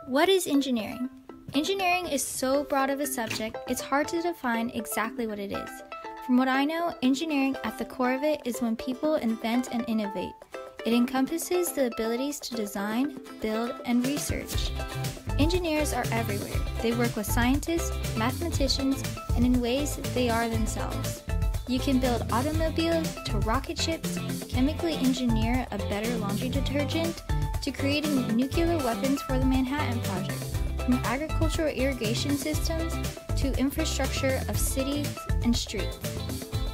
What is engineering? Engineering is so broad of a subject, it's hard to define exactly what it is. From what I know, engineering at the core of it is when people invent and innovate. It encompasses the abilities to design, build, and research. Engineers are everywhere. They work with scientists, mathematicians, and in ways they are themselves. You can build automobiles to rocket ships, chemically engineer a better laundry detergent, to creating nuclear weapons for the Manhattan Project, from agricultural irrigation systems to infrastructure of cities and streets,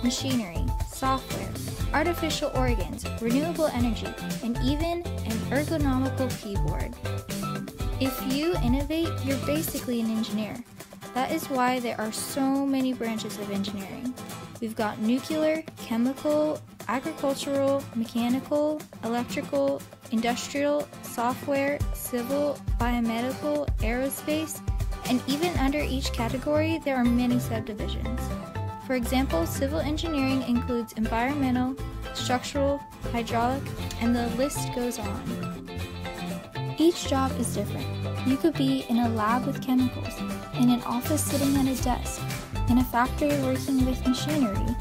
machinery, software, artificial organs, renewable energy, and even an ergonomical keyboard. If you innovate, you're basically an engineer. That is why there are so many branches of engineering. We've got nuclear, chemical, agricultural, mechanical, electrical, industrial, software, civil, biomedical, aerospace, and even under each category, there are many subdivisions. For example, civil engineering includes environmental, structural, hydraulic, and the list goes on. Each job is different. You could be in a lab with chemicals, in an office sitting at a desk, in a factory working with machinery.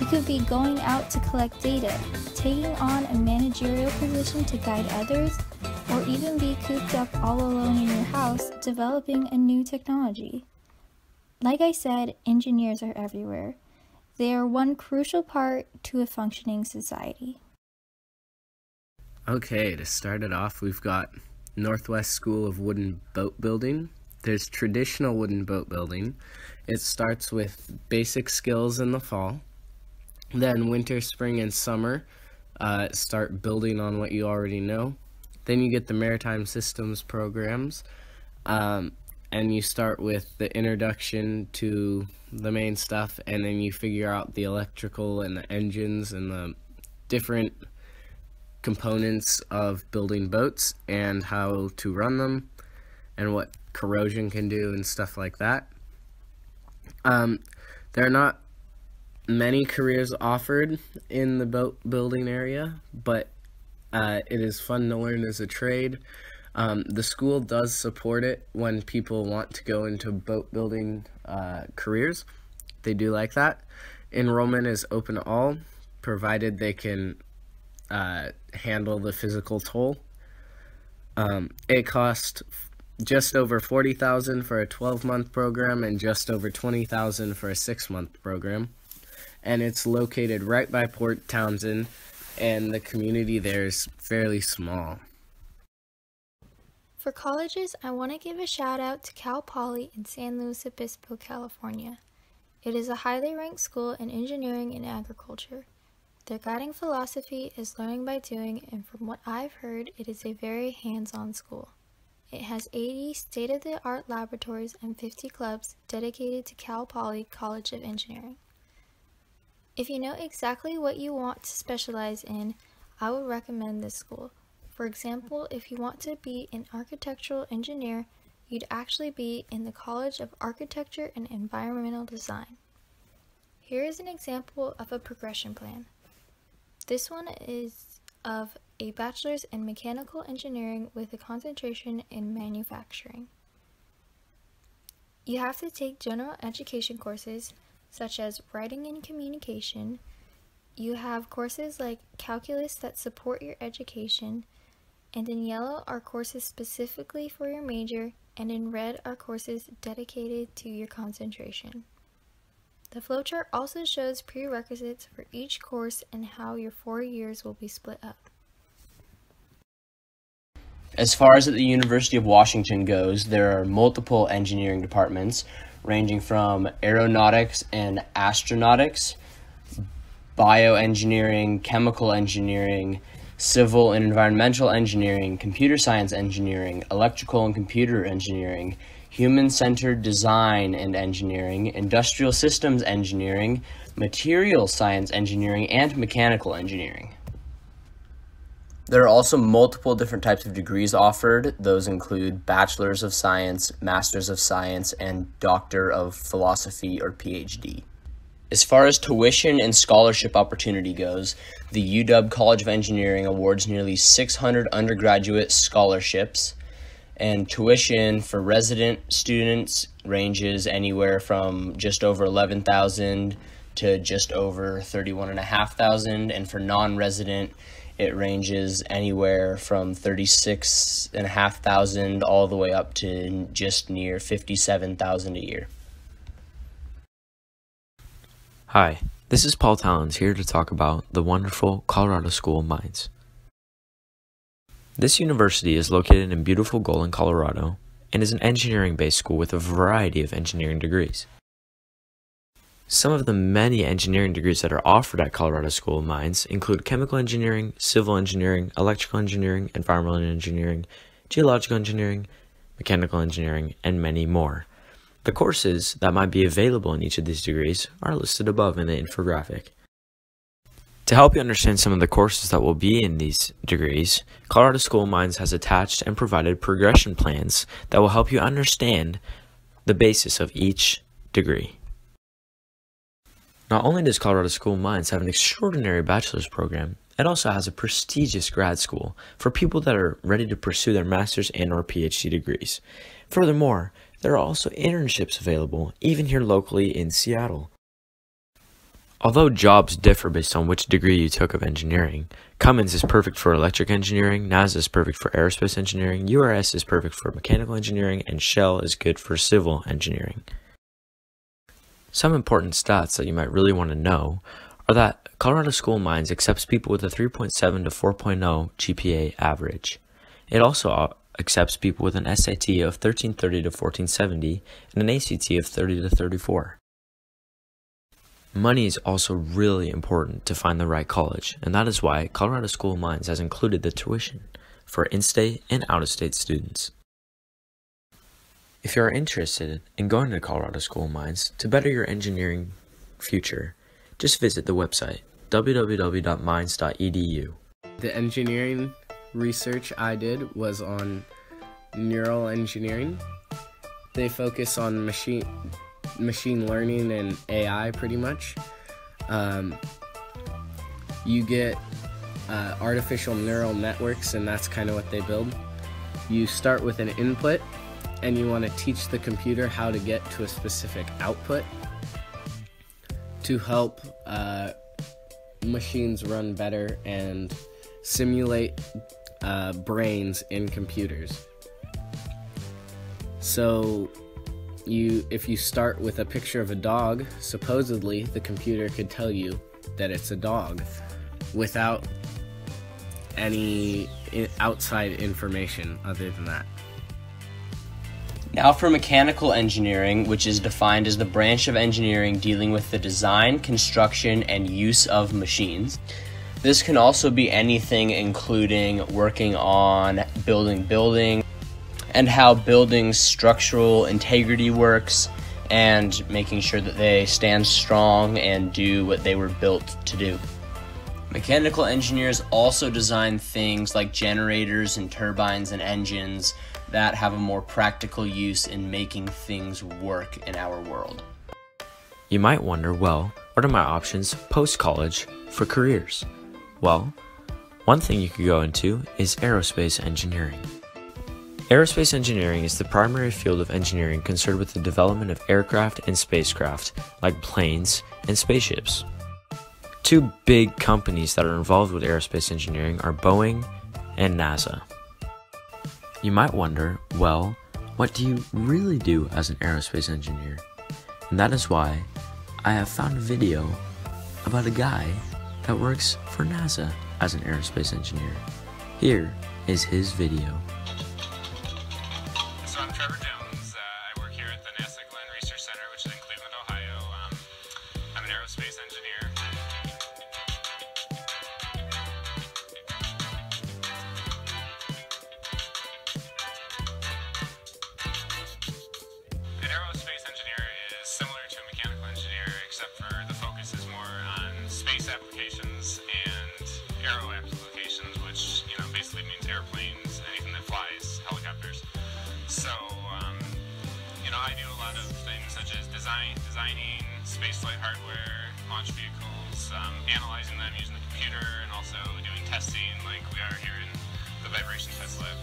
You could be going out to collect data, taking on a managerial position to guide others, or even be cooped up all alone in your house developing a new technology. Like I said, engineers are everywhere. They are one crucial part to a functioning society. Okay, to start it off, we've got Northwest School of Wooden Boat Building. There's traditional wooden boat building. It starts with basic skills in the fall. Then winter, spring, and summer start building on what you already know. Then you get the maritime systems programs, and you start with the introduction to the main stuff, and then you figure out the electrical and the engines and the different components of building boats and how to run them and what corrosion can do and stuff like that. There are not many careers offered in the boat building area, but it is fun to learn as a trade. The school does support it when people want to go into boat building careers. They do like that. Enrollment is open to all, provided they can handle the physical toll. It costs just over $40,000 for a 12-month program and just over $20,000 for a 6-month program. And it's located right by Port Townsend, and the community there is fairly small. For colleges, I want to give a shout out to Cal Poly in San Luis Obispo, California. It is a highly ranked school in engineering and agriculture. Their guiding philosophy is learning by doing, and from what I've heard, it is a very hands-on school. It has 80 state-of-the-art laboratories and 50 clubs dedicated to Cal Poly College of Engineering. If you know exactly what you want to specialize in, I would recommend this school. For example, if you want to be an architectural engineer, you'd actually be in the College of Architecture and Environmental Design. Here is an example of a progression plan. This one is of a bachelor's in mechanical engineering with a concentration in manufacturing. You have to take general education courses such as writing and communication. You have courses like calculus that support your education, and in yellow are courses specifically for your major, and in red are courses dedicated to your concentration. The flowchart also shows prerequisites for each course and how your 4 years will be split up. As far as at the University of Washington goes, there are multiple engineering departments ranging from aeronautics and astronautics, bioengineering, chemical engineering, civil and environmental engineering, computer science engineering, electrical and computer engineering, human-centered design and engineering, industrial systems engineering, material science engineering, and mechanical engineering. There are also multiple different types of degrees offered. Those include Bachelor's of Science, Master's of Science, and Doctor of Philosophy or PhD. As far as tuition and scholarship opportunity goes, the UW College of Engineering awards nearly 600 undergraduate scholarships, And tuition for resident students ranges anywhere from just over $11,000 to just over $31,500, and for non-resident, it ranges anywhere from $36,500 all the way up to just near $57,000 a year. Hi, this is Paul Tallons here to talk about the wonderful Colorado School of Mines. This university is located in beautiful Golden, Colorado, and is an engineering-based school with a variety of engineering degrees. Some of the many engineering degrees that are offered at Colorado School of Mines include chemical engineering, civil engineering, electrical engineering, environmental engineering, geological engineering, mechanical engineering, and many more. The courses that might be available in each of these degrees are listed above in the infographic. To help you understand some of the courses that will be in these degrees, Colorado School of Mines has attached and provided progression plans that will help you understand the basis of each degree. Not only does Colorado School of Mines have an extraordinary bachelor's program, it also has a prestigious grad school for people that are ready to pursue their master's and/or PhD degrees. Furthermore, there are also internships available, even here locally in Seattle. Although jobs differ based on which degree you took of engineering, Cummins is perfect for electric engineering, NASA is perfect for aerospace engineering, URS is perfect for mechanical engineering, and Shell is good for civil engineering. Some important stats that you might really want to know are that Colorado School of Mines accepts people with a 3.7 to 4.0 GPA average. It also accepts people with an SAT of 1330 to 1470 and an ACT of 30 to 34. Money is also really important to find the right college, and that is why Colorado School of Mines has included the tuition for in-state and out-of-state students. If you are interested in going to Colorado School of Mines to better your engineering future, just visit the website www.mines.edu. The engineering research I did was on neural engineering. They focus on machine learning and AI pretty much. You get artificial neural networks, and that's kind of what they build. You start with an input, and you want to teach the computer how to get to a specific output to help machines run better and simulate brains in computers. So if you start with a picture of a dog, supposedly the computer could tell you that it's a dog without any outside information other than that. Now for mechanical engineering, which is defined as the branch of engineering dealing with the design, construction, and use of machines. This can also be anything including working on building, and how buildings' structural integrity works, and making sure that they stand strong and do what they were built to do. Mechanical engineers also design things like generators and turbines and engines that have a more practical use in making things work in our world. You might wonder, well, what are my options post-college for careers? Well, one thing you could go into is aerospace engineering. Aerospace engineering is the primary field of engineering concerned with the development of aircraft and spacecraft, like planes and spaceships. Two big companies that are involved with aerospace engineering are Boeing and NASA. You might wonder, well, what do you really do as an aerospace engineer? And that is why I have found a video about a guy that works for NASA as an aerospace engineer. Here is his video. So I'm Trevor Jones. I work here at the NASA Glenn Research Center, which is in Cleveland, Ohio. I'm an aerospace engineer. An aerospace engineer is similar to a mechanical engineer, except for the focus is more on space applications and aero applications, which basically means airplanes, anything that flies, helicopters. So, I do a lot of things such as designing spaceflight hardware, launch vehicles, analyzing them using the computer, and also doing testing like we are here in the vibration test lab.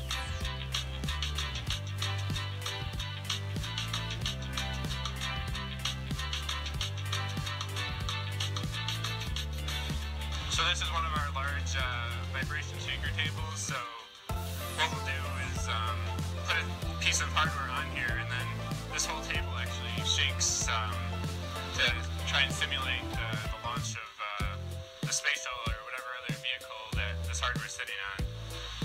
So this is one of our large vibration shaker tables. So what we'll do is put a piece of hardware on here, and then this whole table actually shakes to try and simulate the launch of the space shuttle or whatever other vehicle that this hardware is sitting on.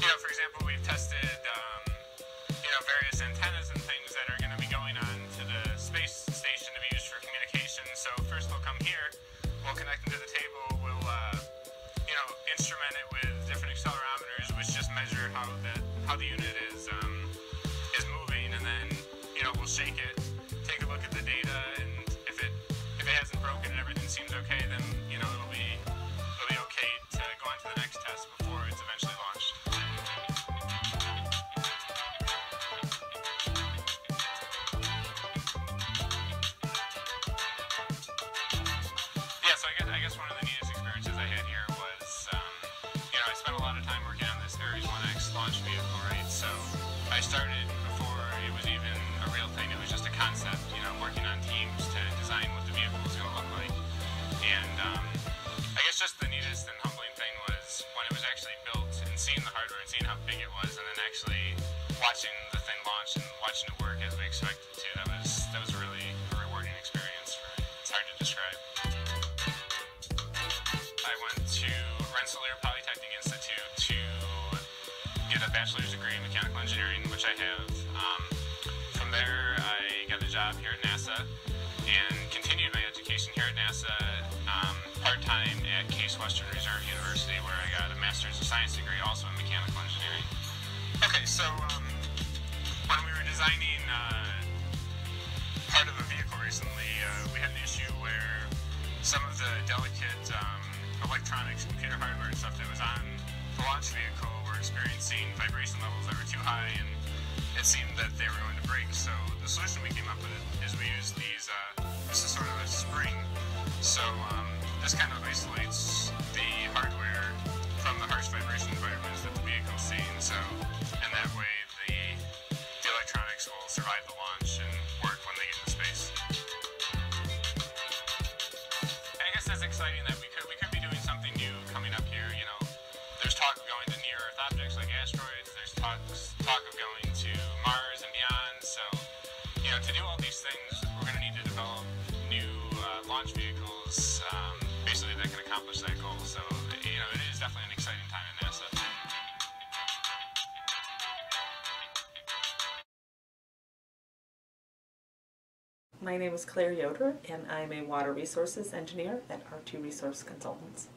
You know, for example, we've tested various antennas and things that are going to be going on to the space station to be used for communication. So first they'll come here, we'll connect them to the table, we'll instrument it with different accelerometers, which just measure how the unit is moving, and then we'll shake it, take a look at the data, and if it hasn't broken and everything seems okay, then it'll be okay to go on to the next test before it's eventually launched. Yeah, so I guess one of the neatest experiences I had here was, I spent a lot of time working on this Ares 1X launch vehicle, right? So I started before it was even a real thing. It was just a concept, working on teams to design what the vehicle was going to look like. And I guess just the neatest and humbling thing was when it was actually built and seeing the hardware and seeing how big it was, and then actually watching the thing launch and watching it work as we expected to. That was really a rewarding experience. It's hard to describe. I went to Rensselaer Polytechnic Institute to get a bachelor's degree in mechanical engineering, which I have. From there, I got a job here at NASA and continued my education here at NASA part-time at Case Western Reserve University, where I got a Master's of Science degree also in mechanical engineering. Okay, so when we were designing part of a vehicle recently, we had an issue where some of the delicate electronics, computer hardware and stuff that was on the launch vehicle were experiencing vibration levels that were too high, and it seemed that they were going to break. So the solution we came up with is we used these, this is sort of a spring, so this kind of isolates the hardware from the harsh vibration environments that the vehicle's seeing, so, and that way the electronics will survive the launch and work when they get into space. I guess that's exciting that we could be doing something new coming up here. There's talk of going to near-Earth objects like asteroids. There's talk of going to Mars and beyond. So, to do all these things, we're going to need to develop new launch vehicles, basically that can accomplish that goal. So, it is definitely an exciting time at NASA. My name is Claire Yoder, and I'm a water resources engineer at R2 Resource Consultants.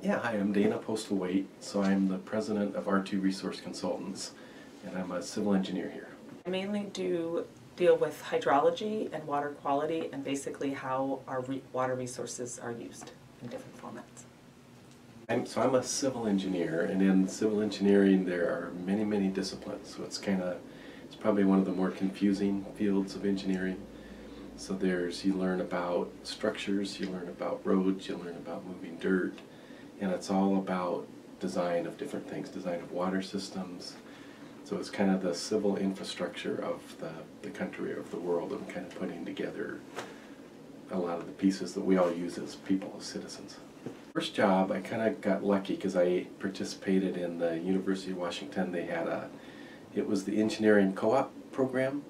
Yeah, hi, I'm Dana Postlethwaite, so I'm the president of R2 Resource Consultants, and I'm a civil engineer here. I mainly deal with hydrology and water quality, and basically how our water resources are used in different formats. I'm a civil engineer, and in civil engineering there are many, many disciplines, so it's probably one of the more confusing fields of engineering. So you learn about structures, you learn about roads, you learn about moving dirt, and it's all about design of different things, design of water systems. So it's kind of the civil infrastructure of the country, of the world, and kind of putting together a lot of the pieces that we all use as people, as citizens. First job, I kind of got lucky because I participated in the University of Washington. They had it was the engineering co-op program.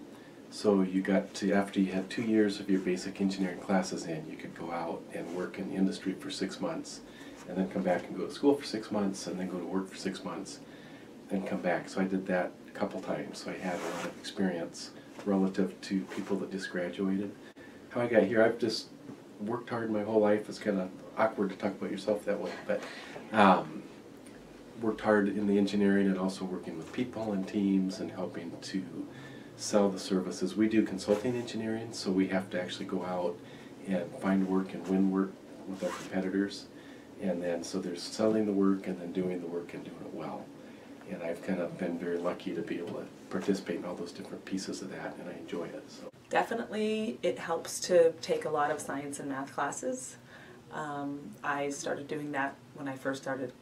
So you got to, after you had 2 years of your basic engineering classes in, you could go out and work in the industry for 6 months, and then come back and go to school for 6 months, and then go to work for 6 months, and come back. So I did that a couple times, so I had a lot of experience relative to people that just graduated. How I got here, I've just worked hard my whole life. It's kind of awkward to talk about yourself that way, but worked hard in the engineering and also working with people and teams and helping to sell the services. We do consulting engineering, so we have to actually go out and find work and win work with our competitors. And then, so there's selling the work and then doing the work and doing it well. And I've kind of been very lucky to be able to participate in all those different pieces of that, and I enjoy it. So. Definitely, it helps to take a lot of science and math classes. I started doing that when I first started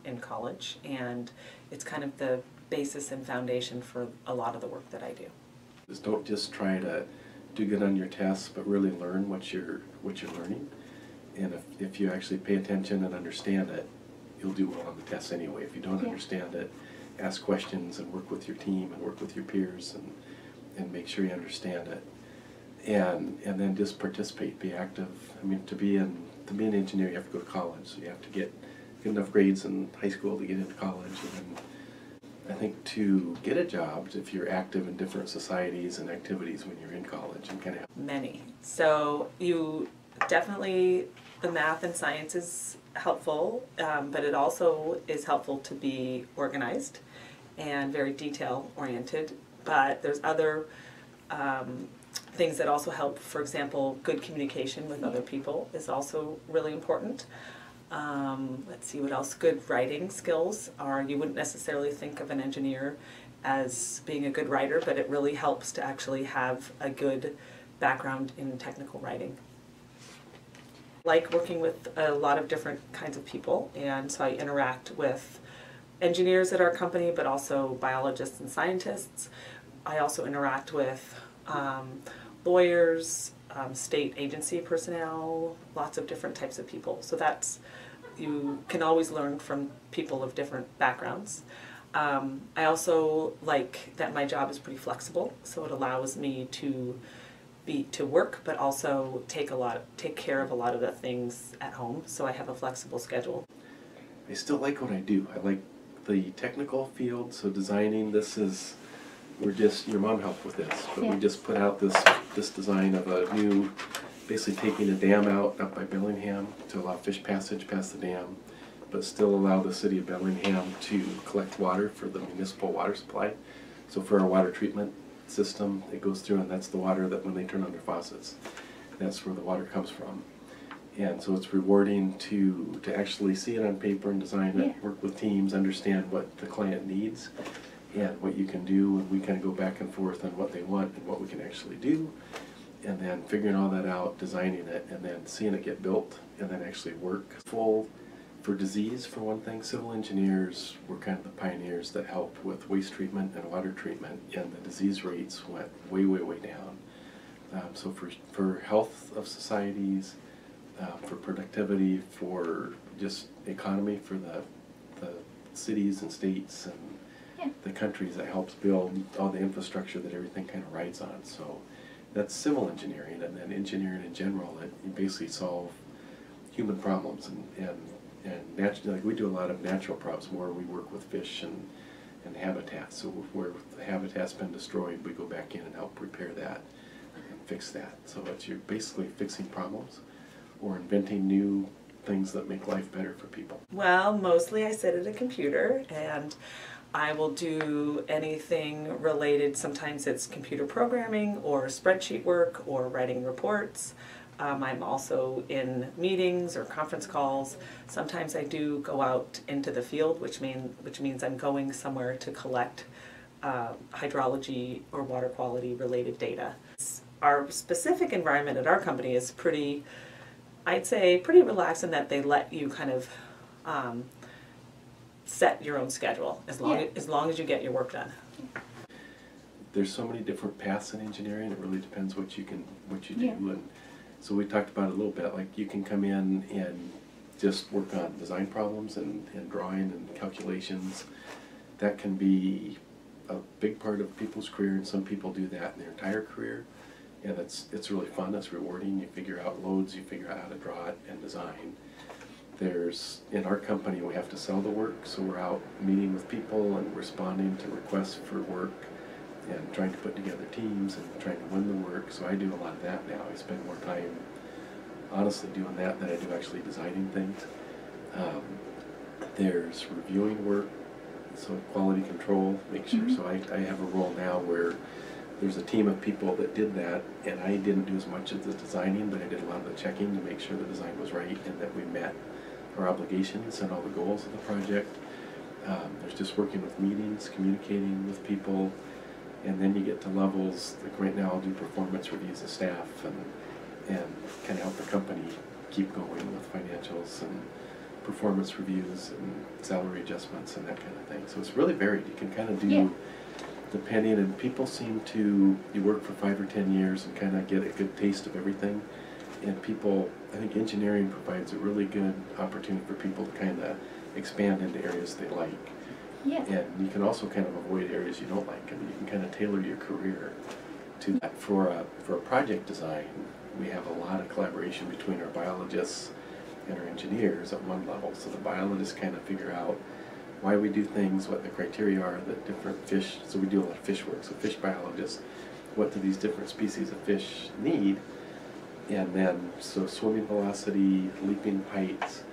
in college, and it's kind of the basis and foundation for a lot of the work that I do. Don't just try to do good on your tests, but really learn what you're learning. And if you actually pay attention and understand it, you'll do well on the test anyway. If you don't understand it, ask questions and work with your team and work with your peers and make sure you understand it. And then just participate, be active. I mean, to be an engineer, you have to go to college, so you have to get enough grades in high school to get into college. And then I think to get a job, if you're active in different societies and activities when you're in college, and kind of Many. So you definitely, the math and science is helpful, but it also is helpful to be organized and very detail oriented. But there's other things that also help. For example, good communication with other people is also really important. Let's see what else. Good writing skills are, you wouldn't necessarily think of an engineer as being a good writer, but it really helps to actually have a good background in technical writing. Like working with a lot of different kinds of people, and so I interact with engineers at our company, but also biologists and scientists. I also interact with lawyers, state agency personnel, lots of different types of people. So that's, you can always learn from people of different backgrounds. I also like that my job is pretty flexible, so it allows me to work, but also take care of a lot of the things at home. So I have a flexible schedule. I still like what I do. I like the technical field, so designing, your mom helped with this, but we just put out this design of a new, basically taking a dam out up by Bellingham to allow fish passage past the dam, but still allow the city of Bellingham to collect water for the municipal water supply. So for our water treatment system, it goes through, and that's the water that when they turn on their faucets, that's where the water comes from. And so it's rewarding to actually see it on paper and design it, work with teams, understand what the client needs and what you can do, and we kind of go back and forth on what they want and what we can actually do, and then figuring all that out, designing it, and then seeing it get built, and then actually work. For disease, for one thing, civil engineers were kind of the pioneers that helped with waste treatment and water treatment, and the disease rates went way, way, way down. So for health of societies, for productivity, for just economy, for the cities and states and the countries, that helps build all the infrastructure that everything kind of rides on. So that's civil engineering, and then engineering in general, that you basically solve human problems and naturally, like we do a lot of natural problems more. We work with fish and habitats. So where the habitat's been destroyed, we go back in and help repair that and fix that. So it's, you're basically fixing problems or inventing new things that make life better for people. Well, mostly I sit at a computer and I will do anything related. Sometimes it's computer programming or spreadsheet work or writing reports. I'm also in meetings or conference calls. Sometimes I do go out into the field, which means I'm going somewhere to collect hydrology or water quality related data. Our specific environment at our company is pretty, I'd say, pretty relaxed in that they let you kind of set your own schedule as long as you get your work done. There's so many different paths in engineering. It really depends what you do. And so we talked about it a little bit, like you can come in and just work on design problems and drawing and calculations. That can be a big part of people's career, and some people do that in their entire career. And it's really fun, it's rewarding. You figure out loads, you figure out how to draw it and design. In our company, we have to sell the work, so we're out meeting with people and responding to requests for work and trying to put together teams and trying to win the work. So I do a lot of that now. I spend more time honestly doing that than I do actually designing things. There's reviewing work, so quality control, make sure. So I have a role now where there's a team of people that did that, and I didn't do as much of the designing, but I did a lot of the checking to make sure the design was right and that we met our obligations and all the goals of the project. There's just working with meetings, communicating with people, and then you get to levels, like right now I'll do performance reviews of staff and kind of help the company keep going with financials and performance reviews and salary adjustments and that kind of thing. So it's really varied. You can kind of do, depending, and people seem to, you work for 5 or 10 years and kind of get a good taste of everything, and people, I think engineering provides a really good opportunity for people to kind of expand into areas they like. Yeah. And you can also kind of avoid areas you don't like, and you can kind of tailor your career to that. For a project design, we have a lot of collaboration between our biologists and our engineers at one level. So the biologists kind of figure out why we do things, what the criteria are that different fish, so we do a lot of fish work, so fish biologists, what do these different species of fish need, and then so swimming velocity, leaping heights,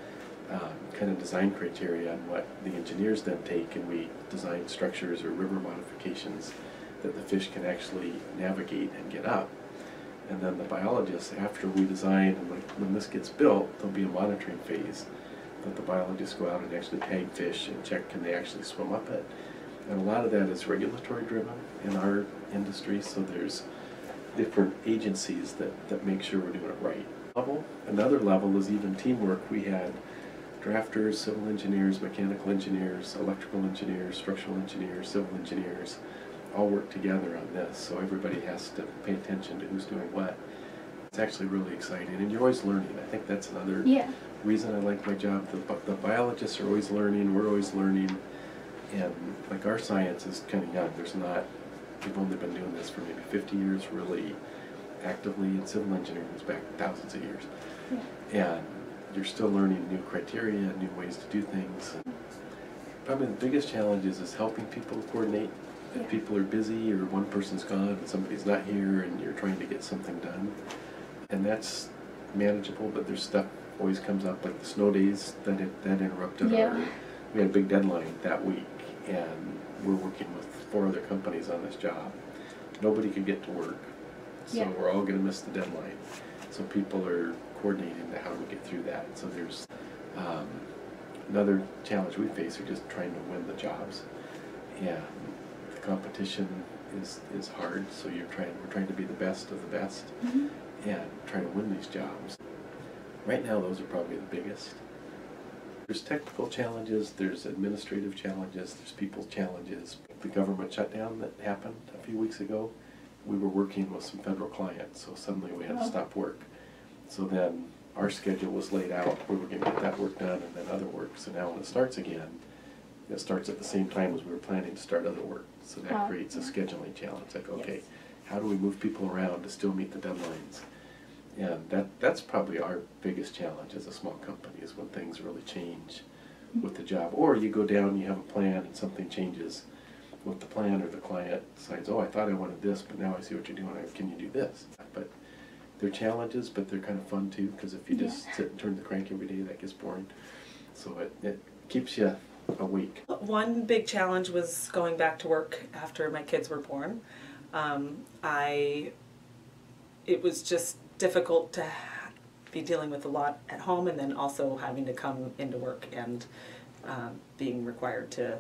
kind of design criteria, and what the engineers then take, and we design structures or river modifications that the fish can actually navigate and get up. And then the biologists, after we design, and when this gets built, there'll be a monitoring phase that the biologists go out and actually tag fish and check can they actually swim up it. And a lot of that is regulatory driven in our industry, so there's different agencies that make sure we're doing it right. Another level is even teamwork. We had drafters, civil engineers, mechanical engineers, electrical engineers, structural engineers, civil engineers, all work together on this, so everybody has to pay attention to who's doing what. It's actually really exciting, and you're always learning. I think that's another reason I like my job. The biologists are always learning, we're always learning, and like our science is kind of young. We've only been doing this for maybe 50 years really actively, and civil engineering is back thousands of years. And you're still learning new criteria, new ways to do things. And probably the biggest challenge is helping people coordinate. If people are busy or one person's gone and somebody's not here and you're trying to get something done. And that's manageable, but there's stuff always comes up, like the snow days that interrupted we had a big deadline that week, and we're working with 4 other companies on this job. Nobody could get to work, so we're all going to miss the deadline. So people are coordinating how do we get through that. So there's another challenge we face are just trying to win the jobs, and the competition is hard. So we're trying to be the best of the best, and trying to win these jobs. Right now, those are probably the biggest. There's technical challenges, there's administrative challenges, there's people challenges. The government shutdown that happened a few weeks ago, we were working with some federal clients, so suddenly we had to stop work. So then our schedule was laid out, we were going to get that work done and then other work. So now when it starts again, it starts at the same time as we were planning to start other work. So that creates a scheduling challenge, like, okay, how do we move people around to still meet the deadlines? And that's probably our biggest challenge as a small company, is when things really change with the job. Or you go down, you have a plan, and something changes with the plan, or the client decides, oh, I thought I wanted this, but now I see what you're doing, can you do this? But they're challenges, but they're kind of fun too, because if you just sit and turn the crank every day, that gets boring. So it keeps you awake. One big challenge was going back to work after my kids were born. It was just difficult to be dealing with a lot at home, and then also having to come into work and being required to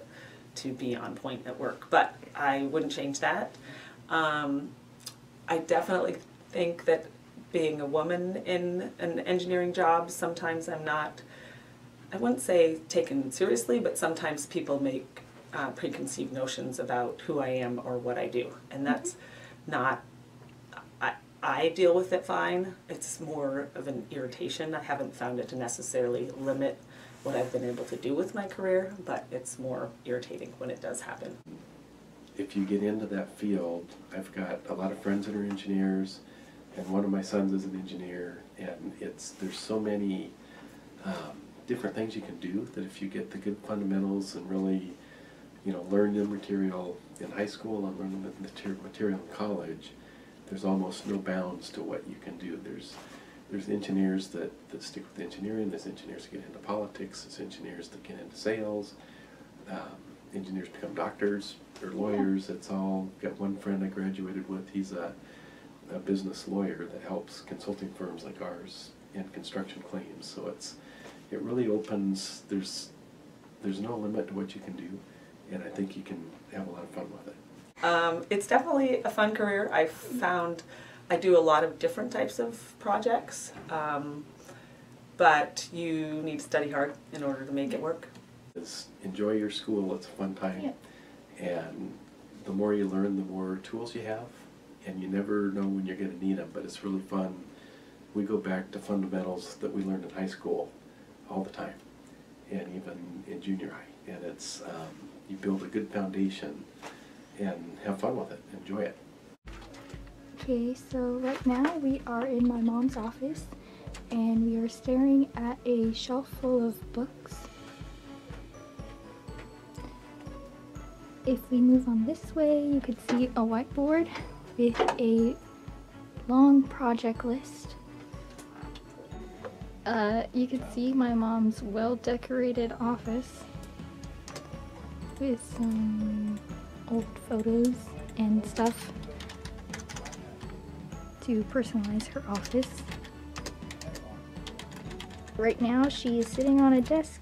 be on point at work. But I wouldn't change that. I definitely think that being a woman in an engineering job, sometimes I'm not, I wouldn't say taken seriously, but sometimes people make preconceived notions about who I am or what I do. And that's not, I deal with it fine. It's more of an irritation. I haven't found it to necessarily limit what I've been able to do with my career, but it's more irritating when it does happen. If you get into that field, I've got a lot of friends that are engineers, and one of my sons is an engineer, and there's so many different things you can do that if you get the good fundamentals and really, learn the material in high school and learn the material in college, there's almost no bounds to what you can do. There's engineers that stick with engineering, there's engineers that get into politics, there's engineers that get into sales, engineers become doctors or lawyers. It's all, got one friend I graduated with, he's a business lawyer that helps consulting firms like ours in construction claims. So it really opens, there's no limit to what you can do, and I think you can have a lot of fun with it. It's definitely a fun career. I've found I do a lot of different types of projects, but you need to study hard in order to make it work. Enjoy your school, it's a fun time, and the more you learn, the more tools you have, and you never know when you're going to need them, but it's really fun we go back to fundamentals that we learned in high school all the time, and even in junior high. And it's, you build a good foundation and have fun with it, enjoy it. Okay, so right now we are in my mom's office and we are staring at a shelf full of books. If we move on this way, you could see a whiteboard with a long project list. You could see my mom's well-decorated office with some old photos and stuff to personalize her office. Right now she is sitting on a desk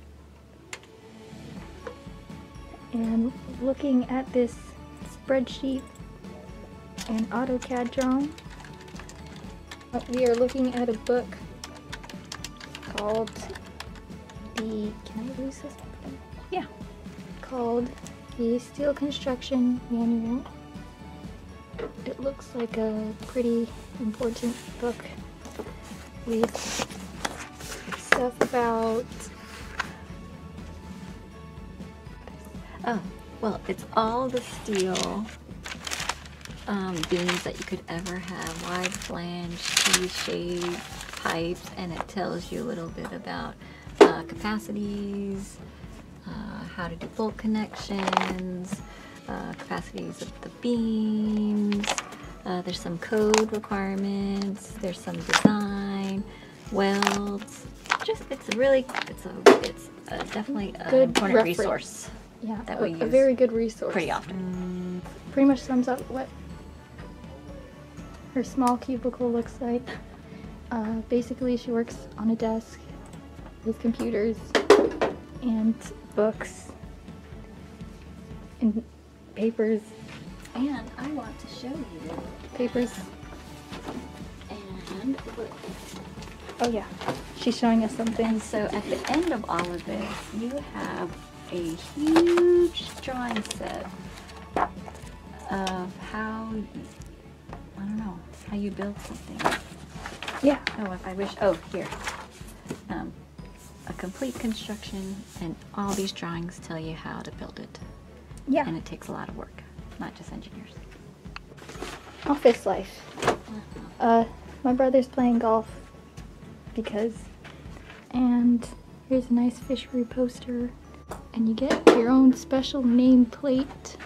and looking at this spreadsheet and AutoCAD drawing. We are looking at a book called can I lose this? Yeah. Called the Steel Construction Manual. It looks like a pretty important book with stuff about... Oh, well, it's all the steel beams that you could ever have, wide flange, T-shaped pipes, and it tells you a little bit about capacities, how to do bolt connections, capacities of the beams. There's some code requirements. There's some design, welds. It's definitely an Good important reference. resource. Yeah, that we use a very good resource. pretty often. Pretty much sums up what her small cubicle looks like. Basically, she works on a desk with computers and books and papers. And I want to show you. Papers. And look. Oh yeah, she's showing us something. And so at the end of all of this, you have a huge drawing set of how, I don't know, how you build something. Yeah. Oh, if I wish, oh, here. A complete construction, and all these drawings tell you how to build it. Yeah. And it takes a lot of work, not just engineers. Office life. My brother's playing golf and here's a nice fishery poster, and you get your own special name plate